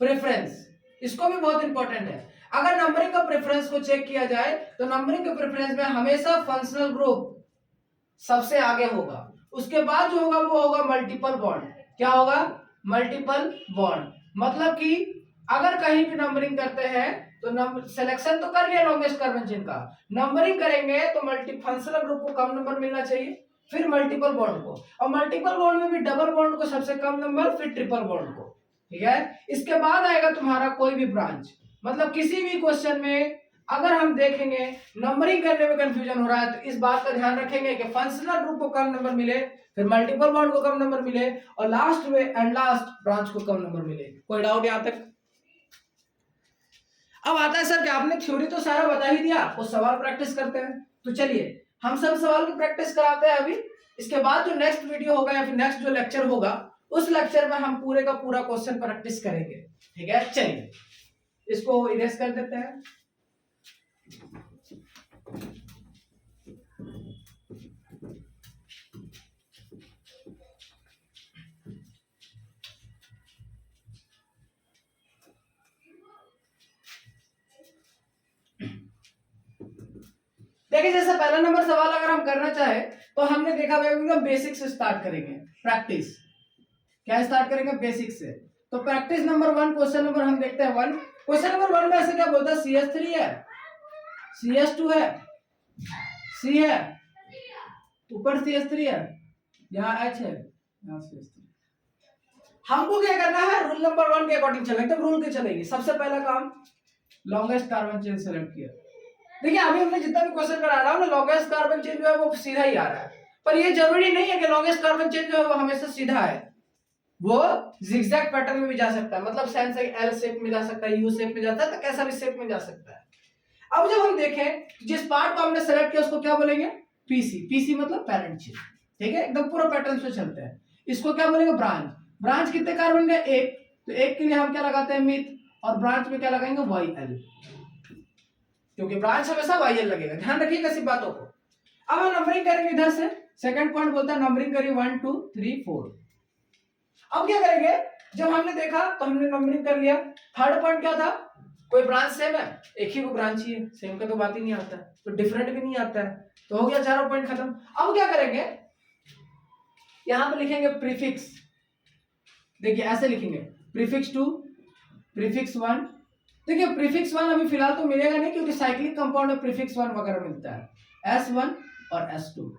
प्रेफरेंस, इसको भी बहुत इंपॉर्टेंट है। अगर नंबरिंग का प्रेफरेंस को चेक किया जाए तो नंबरिंग के प्रेफरेंस में हमेशा फंक्शनल ग्रुप सबसे आगे होगा, उसके बाद जो होगा वो होगा मल्टीपल बॉन्ड। क्या होगा? Multiple bond. मतलब कि अगर कहीं भी नंबरिंग करते हैं तो सिलेक्शन तो कर लिया लॉन्गेस्ट कन्वेंशन का, नंबरिंग करेंगे तो मल्टी फंक्शनल ग्रुप को कम नंबर मिलना चाहिए, फिर मल्टीपल बॉन्ड को, और मल्टीपल बॉन्ड में भी डबल बॉन्ड को सबसे कम नंबर, फिर ट्रिपल बॉन्ड को। ठीक है, इसके बाद आएगा तुम्हारा कोई भी ब्रांच। मतलब किसी भी क्वेश्चन में अगर हम देखेंगे नंबरिंग करने में कंफ्यूजन हो रहा है तो इस बात का ध्यान रखेंगे कि फंक्शनल ग्रुप को कम नंबर मिले, फिर मल्टीपल बॉन्ड को कम नंबर मिले, और लास्ट ब्रांच को कम नंबर मिले। कोई डाउट यहां तक? अब आता है सर कि आपने थ्योरी तो सारा बता ही दिया, वो सवाल प्रैक्टिस करते हैं। तो चलिए हम सब सवाल की प्रैक्टिस कराते हैं अभी। इसके बाद जो नेक्स्ट वीडियो होगा या फिर नेक्स्ट जो लेक्चर होगा उस लेक्चर में हम पूरे का पूरा क्वेश्चन प्रैक्टिस करेंगे। ठीक है, चलिए इसको इरेज कर देते हैं। देखिए जैसे पहला नंबर सवाल अगर हम करना चाहे तो हमने देखा एकदम बेसिक से स्टार्ट करेंगे प्रैक्टिस। क्या स्टार्ट करेंगे? बेसिक से। तो प्रैक्टिस नंबर 1, क्वेश्चन नंबर हम देखते हैं 1। क्वेश्चन नंबर 1 में ऐसे क्या बोलता है, CH3 है, CH2 है, C है, ऊपर CH3 है, यहाँ H है, यहाँ से हमको क्या करना है, रूल नंबर 1 के अकॉर्डिंग चलेंगे, एकदम रूल के चलेंगे। सबसे पहला काम, लॉन्गेस्ट कार्बन चेन सेलेक्ट किया। देखिए अभी हमने जितना भी क्वेश्चन करा रहा हूँ ना, लॉन्गेस्ट कार्बन चेन जो है वो सीधा ही आ रहा है, पर ये जरूरी नहीं है कि लॉन्गेस्ट कार्बन चेन जो है वो हमेशा सीधा है, वो जिगजैग पैटर्न में भी जा सकता है, मतलब सेंस एल शेप में जा सकता है, यू शेप में जाता है, तो कैसा भी शेप में जा सकता है। अब जब हम देखें जिस पार्ट को हमने सेलेक्ट किया उसको क्या बोलेंगे, पीसी। पीसी मतलब पैरेंट चेन, ठीक है, एकदम पूरा पैटर्न से चलते हैं। इसको क्या बोलेंगे, ब्रांच। ब्रांच कितने कार्बन का, एक, तो एक के लिए हम क्या लगाते हैं, मिथ, और ब्रांच में क्या लगाएंगे, वाई एल, क्योंकि ब्रांच हमेशा वाई एल लगेगा, ध्यान रखिएगा इसी बातों को। अब हम नंबरिंग करेंगे इधर से, सेकंड पॉइंट बोलता है नंबरिंग करिए 1 2 3 4। अब क्या करेंगे, जब हमने देखा तो हमने नंबरिंग कर लिया। थर्ड पॉइंट क्या था, कोई ब्रांच सेम है, एक ही को ब्रांच ही है, सेम का तो बात ही नहीं आता, तो डिफरेंट भी नहीं आता है, तो हो गया चारों पॉइंट खत्म। अब क्या करेंगे, यहां पे लिखेंगे प्रीफिक्स। देखिए ऐसे लिखेंगे, प्रीफिक्स 2, प्रीफिक्स 1। देखिए प्रीफिक्स 1 अभी फिलहाल तो मिलेगा नहीं, क्योंकि साइक्लिक कंपाउंड में प्रीफिक्स 1 वगैरह मिलता है, S1 और S2,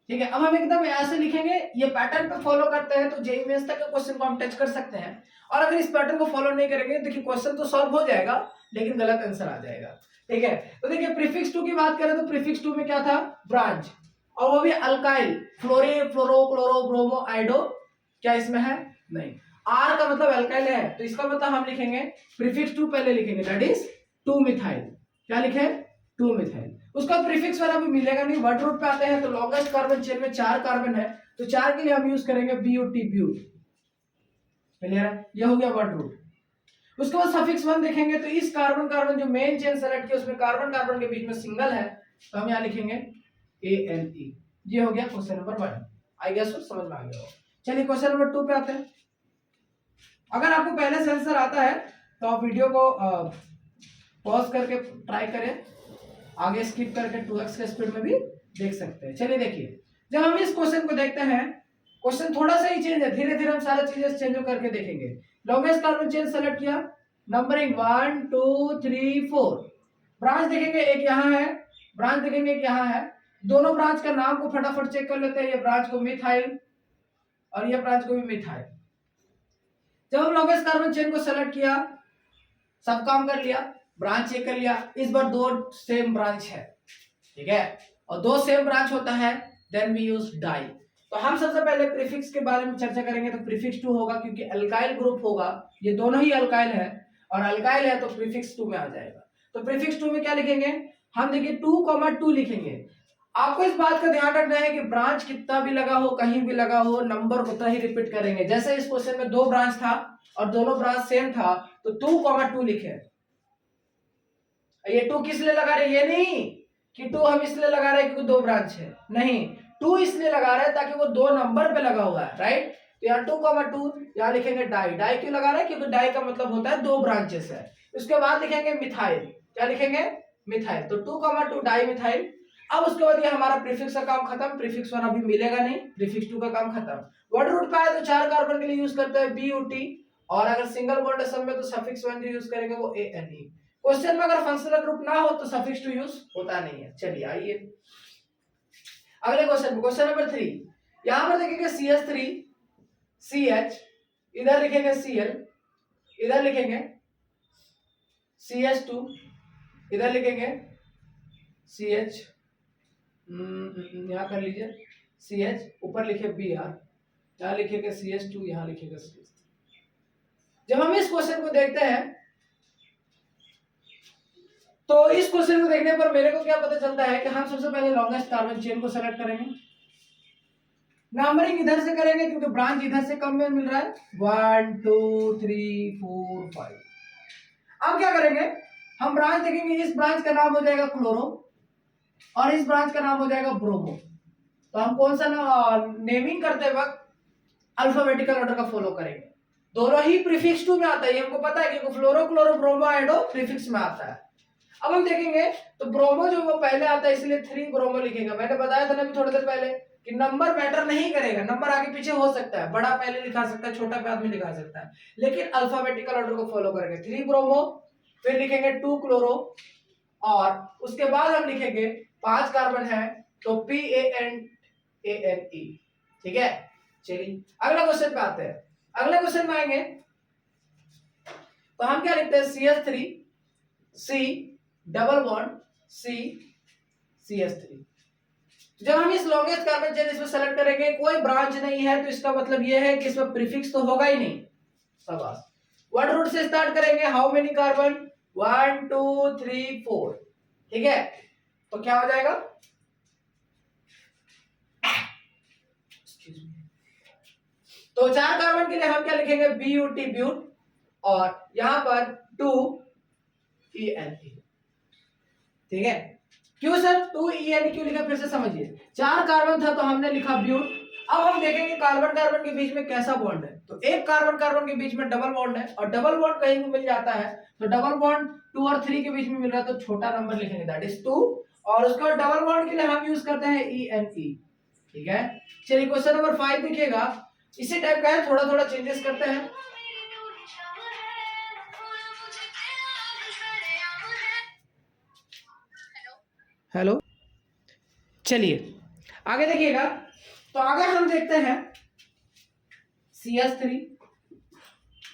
ठीक है। अब हम एकदम ऐसे लिखेंगे, ये पैटर्न पे फॉलो करते हैं तो जेईई मेंस तक के क्वेश्चन को हम टच कर सकते हैं। और अगर इस पैटर्न को फॉलो नहीं करेंगे, देखिए क्वेश्चन तो सॉल्व हो जाएगा लेकिन गलत आंसर आ जाएगा, ठीक है। तो देखिए प्रीफिक्स 2 की बात करें तो प्रीफिक्स 2 में क्या था, ब्रांच, और वो भी अल्काइल, फ्लोरीन, फ्लोरो, क्लोरो, ब्रोमो, आइडो, क्या इसमें है, नहीं। आर का मतलब अल्काइल है, तो इसका मतलब हम लिखेंगे प्रीफिक्स 2 पहले लिखेंगे, दैट इज 2 मिथाइल। क्या लिखे, 2 मिथाइल। उसका प्रीफिक्स वाला भी मिलेगा नहीं। वर्ड रूट पे आते हैं तो लॉन्गेस्ट कार्बन चेन में 4 कार्बन है, तो 4 के लिए हम यूज करेंगे ब्यूटी, ब्यूट, क्लियर है, ये हो गया वर्ड रूट। उसके बाद सफिक्स 1 देखेंगे तो इस कार्बन कार्बन जो मेन चेन सेलेक्ट किया उसमें कार्बन कार्बन के बीच में सिंगल है, तो हम यहाँ लिखेंगे ANE। ये हो गया क्वेश्चन नंबर 1। आई गेस समझ में आ गया हो। चलिए क्वेश्चन नंबर 2 पे आते हैं। अगर आपको पहले से आंसर आता है तो आप वीडियो को पॉज करके ट्राई करें, आगे स्किप करके 2x के स्पीड में भी देख सकते हैं। चलिए देखिए, जब हम इस क्वेश्चन को देखते हैं, क्वेश्चन थोड़ा सा ही चेंज है, धीरे धीरे हम सारा चीजें चेंज करके देखेंगे। लॉन्गेस्ट कार्बन चेन सेलेक्ट किया, नंबरिंग 1 2 3 4। ब्रांच देखेंगे एक यहाँ है, ब्रांच देखेंगे एक यहाँ है। दोनों ब्रांच का नाम को फटाफट चेक कर लेते हैं। ये ब्रांच को मिथाइल और ये ब्रांच को भी मिथाइल। जब हम लॉन्गेस्ट कार्बन चेन को सेलेक्ट किया, सब काम कर लिया, ब्रांच चेक कर लिया, इस बार 2 सेम ब्रांच है, ठीक है, और 2 सेम ब्रांच होता है, देन वी यूज डाई। तो हम सबसे पहले प्रीफिक्स के बारे में चर्चा करेंगे। तो प्रीफिक्स 2 होगा, क्योंकि अल्काइल ग्रुप होगा, ये दोनों ही अल्काइल है, और अल्काइल है तो प्रीफिक्स 2 में आ जाएगा। तो प्रीफिक्स 2 में क्या लिखेंगे हम, देखिए 2,2 लिखेंगे। आपको इस बात का ध्यान रखना है कि ब्रांच कितना भी लगा हो, कहीं भी लगा हो, नंबर उतना ही रिपीट करेंगे। जैसे इस क्वेश्चन में 2 ब्रांच था और दोनों ब्रांच सेम था, तो 2,2 लिखे। ये 2 किस लिए लगा रहे, ये नहीं कि 2 हम इसलिए लगा रहे हैं क्योंकि 2 ब्रांच है, नहीं, 2 इसलिए लगा रहे हैं ताकि वो 2 नंबर पे लगा हुआ है, राइट। तो यहाँ 2,2 यहाँ लिखेंगे डाई। डाई क्यों लगा रहे हैं, क्योंकि डाई का मतलब होता है 2 ब्रांचेस है। उसके बाद लिखेंगे मिथाइल, क्या लिखेंगे, मिथाइल। तो 2,2 डाई मिथाइल। अब उसके बाद ये हमारा प्रीफिक्स का काम खत्म, प्रीफिक्स 1 अभी मिलेगा नहीं, प्रीफिक्स 2 का काम खत्म। वर्ड रूट पे आए तो 4 कार्बन के लिए यूज करते हैं BUT, और अगर सिंगल बॉन्ड सब में तो सफिक्स 1 जो यूज करेंगे वो ANE। क्वेश्चन में अगर फंक्शनल ग्रुप ना हो तो सफिक्स 2 यूज होता नहीं है। चलिए आइए अगले क्वेश्चन, क्वेश्चन नंबर 3। यहां पर देखेंगे CH3 CH, इधर लिखेंगे Cl, इधर लिखेंगे CH2, इधर लिखेंगे CH, यहां कर लीजिए CH, ऊपर लिखे Br, यहां लिखेंगे CH2, यहां लिखेंगे CH3। जब हम इस क्वेश्चन को देखते हैं तो इस क्वेश्चन को देखने पर मेरे को क्या पता चलता है कि हम सबसे पहले लॉन्गेस्ट कार्बन चेन को सेलेक्ट करेंगे, नंबरिंग इधर से करेंगे क्योंकि ब्रांच इधर से कम में मिल रहा है, 1 2 3 4 5। अब क्या करेंगे, हम ब्रांच देखेंगे, इस ब्रांच का नाम हो जाएगा क्लोरो और इस ब्रांच का नाम हो जाएगा ब्रोमो। तो हम कौन सा नेमिंग करते वक्त अल्फाबेटिकल ऑर्डर का फॉलो करेंगे। दोनों ही प्रीफिक्स 2 में आता है, ये हमको पता है क्योंकि फ्लोरो क्लोरो ब्रोमो आइडो प्रीफिक्स में आता है। अब हम देखेंगे तो ब्रोमो जो वो पहले आता है, इसलिए 3 ब्रोमो लिखेंगे। मैंने बताया था ना अभी थोड़ी देर पहले कि नंबर मैटर नहीं करेगा, नंबर आगे पीछे हो सकता है, बड़ा पहले लिखा सकता है, छोटा बाद में लिखा सकता है, लेकिन अल्फाबेटिकल ऑर्डर को फॉलो करेंगे। 3 ब्रोमो, फिर लिखेंगे 2 क्लोरो, और उसके बाद हम लिखेंगे 5 कार्बन है तो PANANE, ठीक है, चलिए अगला क्वेश्चन पे आते हैं। अगले क्वेश्चन में आएंगे तो हम क्या लिखते हैं, CH3 C double bond C CH3। जब हम इस लॉन्गेस्ट कार्बन चेन इसमें सेलेक्ट करेंगे, कोई ब्रांच नहीं है, तो इसका मतलब यह है कि इसमें प्रीफिक्स तो होगा ही नहीं। शाबाश। वर्ड रूट से स्टार्ट करेंगे, हाउ मेनी कार्बन, 1 2 3 4, ठीक है, तो क्या हो जाएगा, तो 4 कार्बन के लिए हम क्या लिखेंगे, BUT ब्यूट, और यहां पर 2 ENE, ठीक है। क्यों सर 2 ENE क्यों लिखा, फिर से समझिए। 4 कार्बन था तो हमने लिखा ब्यूट। अब हम देखेंगे कार्बन कार्बन के बीच में कैसा बॉन्ड है, तो एक कार्बन कार्बन के बीच में डबल बॉन्ड है, और डबल बॉन्ड कहीं भी मिल जाता है, तो डबल बॉन्ड 2 और 3 के बीच में मिल रहा है, तो छोटा नंबर लिखेंगे, दैट इज 2, और उसके बाद डबल बॉन्ड के लिए हम यूज करते हैं ENE, ठीक है। चलिए क्वेश्चन नंबर 5 देखिएगा, इसी टाइप का है, थोड़ा थोड़ा चेंजेस करते हैं। हेलो, चलिए आगे देखिएगा, तो आगे हम देखते हैं CH3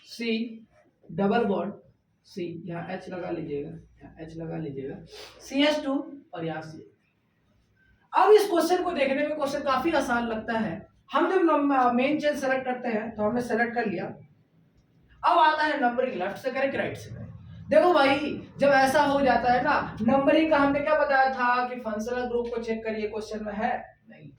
C double bond C, यहाँ H लगा लीजिएगा, यहाँ H लगा लीजिएगा, CH2 और यहाँ C। अब इस क्वेश्चन को देखने में क्वेश्चन काफी आसान लगता है। हम जब मेन चेन सेलेक्ट करते हैं तो हमने सेलेक्ट कर लिया, अब आता है नंबरिंग, लेफ्ट से करें कि राइट से करें। देखो भाई, जब ऐसा हो जाता है ना, नंबरिंग का हमने क्या बताया था कि फंक्शनल ग्रुप को चेक करिए, क्वेश्चन में है नहीं,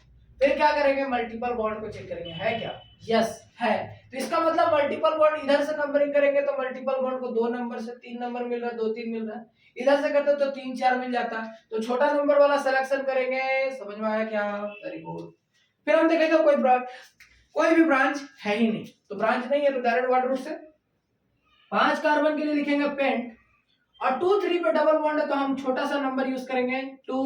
फिर क्या करेंगे, मल्टीपल बॉन्ड को चेक करेंगे, है क्या, यस है, तो इसका मतलब मल्टीपल बॉन्ड इधर से नंबरिंग करेंगे तो मल्टीपल बॉन्ड को 2 नंबर से 3 नंबर मिल रहा है, 2 3 मिल रहा है, इधर से करते तो 3 4 मिल जाता, तो छोटा नंबर वाला सिलेक्शन करेंगे। समझ में आया क्या, वेरी गुड। फिर हम देखेंगे कोई भी ब्रांच है ही नहीं, तो ब्रांच नहीं है तो डायरेक्ट वर्ड रूट से 5 कार्बन के लिए लिखेंगे पेंट, और 2 3 पे डबल बॉन्ड है तो हम छोटा सा नंबर यूज करेंगे 2,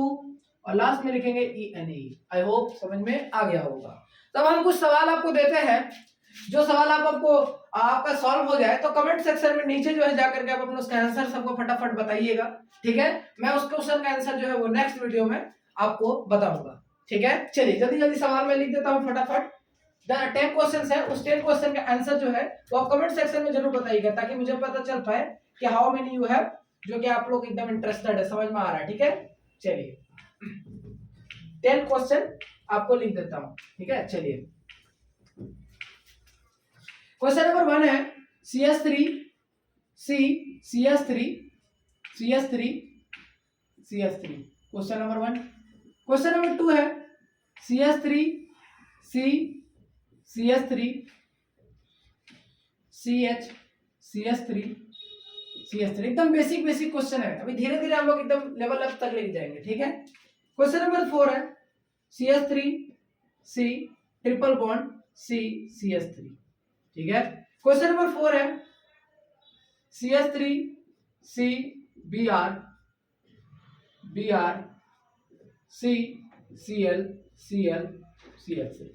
और लास्ट में लिखेंगे ENE। आई होप समझ में आ गया होगा। तब हम कुछ सवाल आपको देते हैं, जो सवाल आपका सॉल्व हो जाए तो कमेंट सेक्शन में नीचे जो है जाकर के आप अपना उसका आंसर सबको फटाफट बताइएगा, ठीक है। मैं उस क्वेश्चन का आंसर जो है वो नेक्स्ट वीडियो में आपको बताऊंगा, ठीक है। चलिए जल्दी जल्दी सवाल में लिख देता हूँ फटाफट। 10 क्वेश्चन है, उस 10 क्वेश्चन का आंसर जो है वो आप कमेंट सेक्शन में जरूर बताइएगा, ताकि मुझे पता चल पाए कि हाउ मेनी यू हैव, जो कि आप लोग एकदम इंटरेस्टेड है, समझ में आ रहा है, ठीक है। चलिए 10 क्वेश्चन आपको लिख देता हूं, ठीक है। चलिए क्वेश्चन नंबर 1 है CH3 C CH3 CH3 CH3, question number 1। Question number 2 है CH3 C CH3 CH CH3 CH3, एकदम बेसिक क्वेश्चन है, अभी धीरे धीरे हम लोग एकदम लेवल अप तक लेके जाएंगे, ठीक है। क्वेश्चन नंबर 4 है CH3 C triple bond C CH3, ठीक है। क्वेश्चन नंबर 4 है CH3 C Br Br C Cl Cl CH3,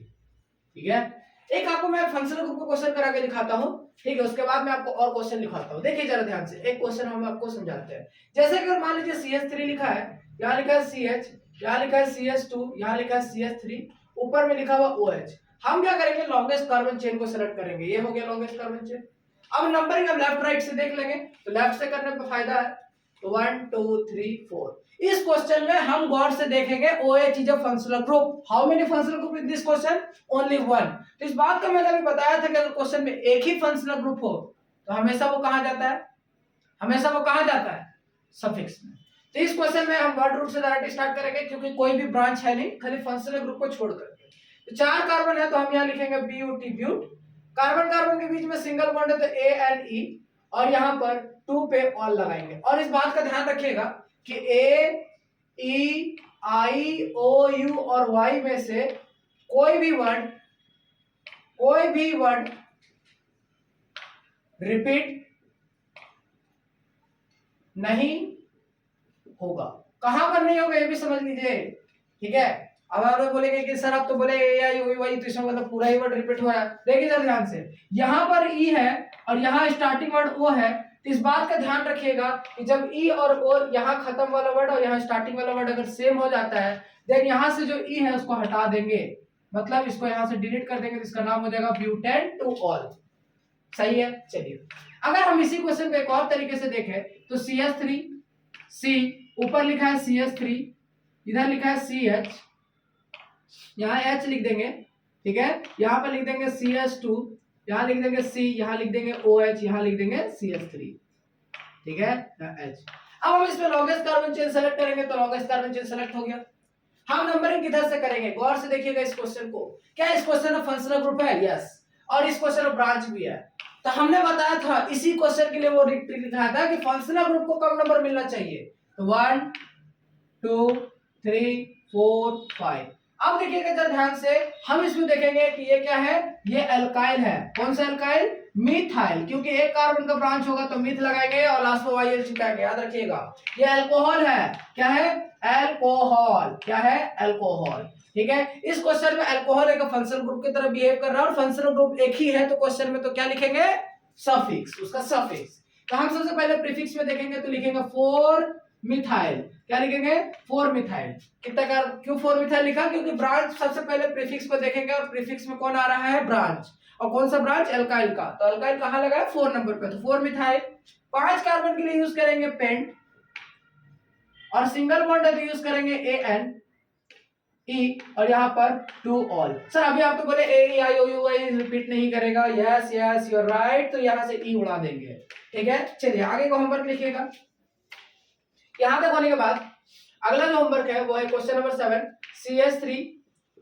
ठीक है। एक आपको मैं फंक्शनल ग्रुप का क्वेश्चन करा के दिखाता हूं, ठीक है, उसके बाद मैं आपको और क्वेश्चन दिखाता हूं। देखिए जरा ध्यान से, एक क्वेश्चन हम आपको समझाते हैं। जैसे कि अगर मान लीजिए CH3 लिखा है, यहाँ लिखा है CH, यहाँ लिखा है CH2, यहाँ लिखा है CH3, ऊपर में लिखा हुआ OH। हम क्या करेंगे, लॉन्गेस्ट कार्बन चेन को सेलेक्ट करेंगे, ये हो गया लॉन्गेस्ट कार्बन चेन। अब नंबरिंग हम लेफ्ट राइट से देख लेंगे, तो लेफ्ट से करने पर फायदा है, तो 1 2 3 4। इस क्वेश्चन में हम गौर से देखेंगे OH is a functional group. How many functional group in this question, only 1। तो इस बात का मैंने अभी बताया था कि अगर क्वेश्चन में एक ही फंक्शनल ग्रुप हो तो हमेशा वो कहां जाता है, हमेशा वो कहां जाता है, सफिक्स में। तो इस क्वेश्चन में हम वर्ड रूट से डायरेक्ट स्टार्ट करेंगे, क्योंकि कोई भी ब्रांच है नहीं, खाली फंक्शनल ग्रुप को छोड़कर। तो 4 कार्बन है तो हम यहाँ लिखेंगे BUT ब्यूट, कार्बन कार्बन के बीच में सिंगल बॉन्ड है तो ANE, और यहाँ पर 2 पे ऑल लगाएंगे। और इस बात का ध्यान रखिएगा कि A E I O U और Y में से कोई भी वर्ड रिपीट नहीं होगा। कहां पर नहीं होगा ये भी समझ लीजिए, ठीक है। अब आप लोग बोलेंगे कि सर आप तो बोले A I O U Y, तो इसमें मतलब पूरा ही वर्ड रिपीट हो रहा है। देखिए जरा ध्यान से, यहाँ पर E है और यहाँ स्टार्टिंग वर्ड O है, तो इस बात का ध्यान रखिएगा कि जब E और O यहाँ खत्म वाला वर्ड और यहाँ स्टार्टिंग वाला वर्ड अगर सेम हो जाता है, देन यहाँ से जो E है उसको हटा देंगे, मतलब इसको यहां से डिलीट कर देंगे तो इसका नाम हो जाएगा ब्यूटेन टू ऑल। सही है। चलिए अगर हम इसी क्वेश्चन को एक और तरीके से देखें तो CH3 C ऊपर लिखा है CH3, इधर लिखा है CH, यहाँ H लिख देंगे, ठीक है, यहाँ पर लिख देंगे CH2, यहाँ लिख देंगे C, यहाँ लिख देंगे OH, यहाँ लिख देंगे CH3, ठीक है, H। अब हम इसमें लॉन्गेस्ट कार्बन चेन सेलेक्ट करेंगे तो लॉन्गेस्ट कार्बन चेन सेलेक्ट हो गया। हम नंबरिंग किधर से करेंगे, गौर से देखिएगा इस क्वेश्चन को। क्या इस क्वेश्चन में फंक्शनल ग्रुप है? यस। और इस क्वेश्चन में ब्रांच भी है। तो हमने बताया था इसी क्वेश्चन के लिए वो ट्रिक दिखाया था कि फंक्शनल ग्रुप को कम नंबर मिलना चाहिए। तो 1 2 3 4 5। अब देखिएगा जरा ध्यान से, हम इसमें देखेंगे कि ये क्या है, ये अल्काइल है। कौन सा अल्काइल? मिथाइल, क्योंकि एक कार्बन का ब्रांच होगा तो मिथ लगाएंगे और लास्ट में वाई चिपकाएंगे, याद रखिएगा। ये अल्कोहल है। क्या है? अल्कोहल। क्या है? अल्कोहल। ठीक है, इस क्वेश्चन में अल्कोहल एक फंक्शनल ग्रुप की तरह बिहेव कर रहा है और फंक्शनल ग्रुप एक ही है, तो क्वेश्चन में तो क्या लिखेंगे? सफिक्स, उसका सफिक्स। तो हम सबसे पहले प्रीफिक्स में देखेंगे तो लिखेंगे 4 मिथाइल। क्या लिखेंगे? 4 मिथाइल। कितना का क्यों 4 मिथाइल लिखा? क्योंकि ब्रांच सबसे पहले प्रीफिक्स को देखेंगे और प्रीफिक्स में कौन आ रहा है? ब्रांच। और कौन सा ब्रांच? अल्काइल का। तो अल्काइल कहां लगा है? 4 नंबर पे, तो 4 मिथाइल। 5 कार्बन के लिए यूज करेंगे पेंट और सिंगल बॉन्ड है तो यूज करेंगे AN E और यहाँ पर टू ऑल। सर अभी आप तो बोले AEIOU रिपीट नहीं करेगा। Yes yes you are right, तो यहाँ से E उड़ा देंगे। ठीक है, चलिए आगे का होमवर्क लिखिएगा। यहाँ तक होने के बाद अगला जो होमवर्क है वो है क्वेश्चन नंबर 7। CH3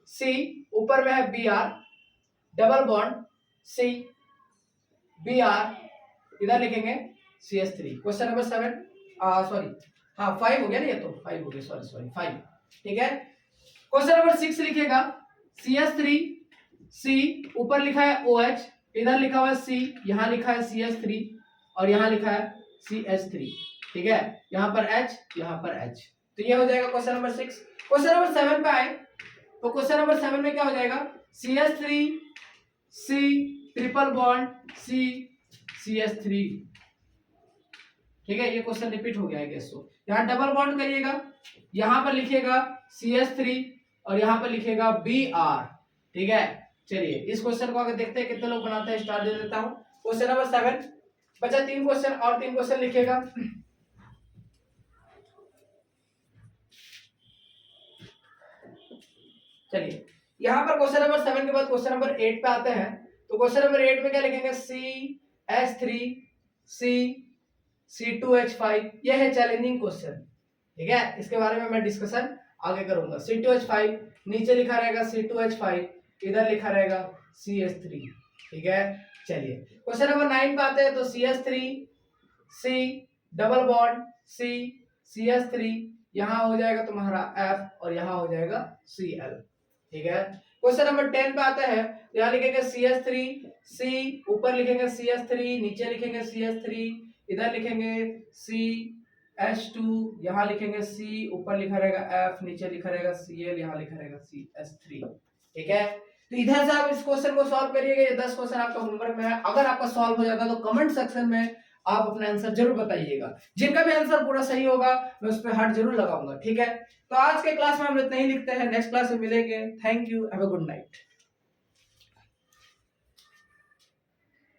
C ऊपर में है Br, double bond C Br, इधर लिखेंगे CH3। क्वेश्चन नंबर 7 सॉरी हाँ 5 हो गया ना, ये तो 5 हो गया, सॉरी 5। ठीक है, क्वेश्चन नंबर 6 लिखिएगा CH3 C ऊपर लिखा है OH, इधर लिखा हुआ है C, यहाँ लिखा है CH3 और यहाँ लिखा है CH3। ठीक है, यहाँ पर H, यहाँ पर H। तो ये हो जाएगा क्वेश्चन नंबर 6। क्वेश्चन नंबर 7 पे आए तो क्वेश्चन नंबर 7 में क्या हो जाएगा? CH3 C triple bond C CH3। ठीक है, ये क्वेश्चन रिपीट हो गया है गेस। तो यहाँ डबल बॉन्ड करिएगा, यहाँ पर लिखिएगा CH3 और यहाँ पर लिखिएगा Br। ठीक है, चलिए इस क्वेश्चन को अगर देखते हैं कितने लोग बनाते हैं, स्टार दे देता हूं। क्वेश्चन नंबर 7 बचा 3 क्वेश्चन और 3 क्वेश्चन लिखिएगा। चलिए यहाँ पर क्वेश्चन नंबर 7 के बाद क्वेश्चन नंबर 8 पे आते हैं। तो क्वेश्चन नंबर 8 में क्या लिखेंगे? CH3 C C2H5। यह है चैलेंजिंग क्वेश्चन। ठीक है, इसके बारे में मैं डिस्कशन आगे करूंगा। C2H5 नीचे लिखा रहेगा C2H5, इधर लिखा रहेगा CH3। ठीक है, चलिए क्वेश्चन नंबर 9 पे आते हैं। तो CH3 C double bond C CH3, यहाँ हो जाएगा तुम्हारा F और यहाँ हो जाएगा Cl। ठीक है, क्वेश्चन नंबर 10 पे आते हैं। यहाँ लिखेंगे CH3 C ऊपर लिखेंगे CH3, नीचे लिखेंगे CH3, इधर लिखेंगे CH2, यहाँ लिखेंगे C, ऊपर लिखा रहेगा F, नीचे लिखा रहेगा Cl, यहाँ लिखा रहेगा CH3। ठीक है, तो इधर से आप इस क्वेश्चन को सॉल्व करिएगा। ये 10 क्वेश्चन आपका होमवर्क में है। अगर आपका सॉल्व हो जाता है तो कमेंट सेक्शन में आप अपना आंसर जरूर बताइएगा। जिनका भी आंसर पूरा सही होगा मैं उस पर हार्ट जरूर लगाऊंगा। ठीक है, तो आज के क्लास में हम इतना ही लिखते हैं, नेक्स्ट क्लास में मिलेंगे। Thank you, have a good night.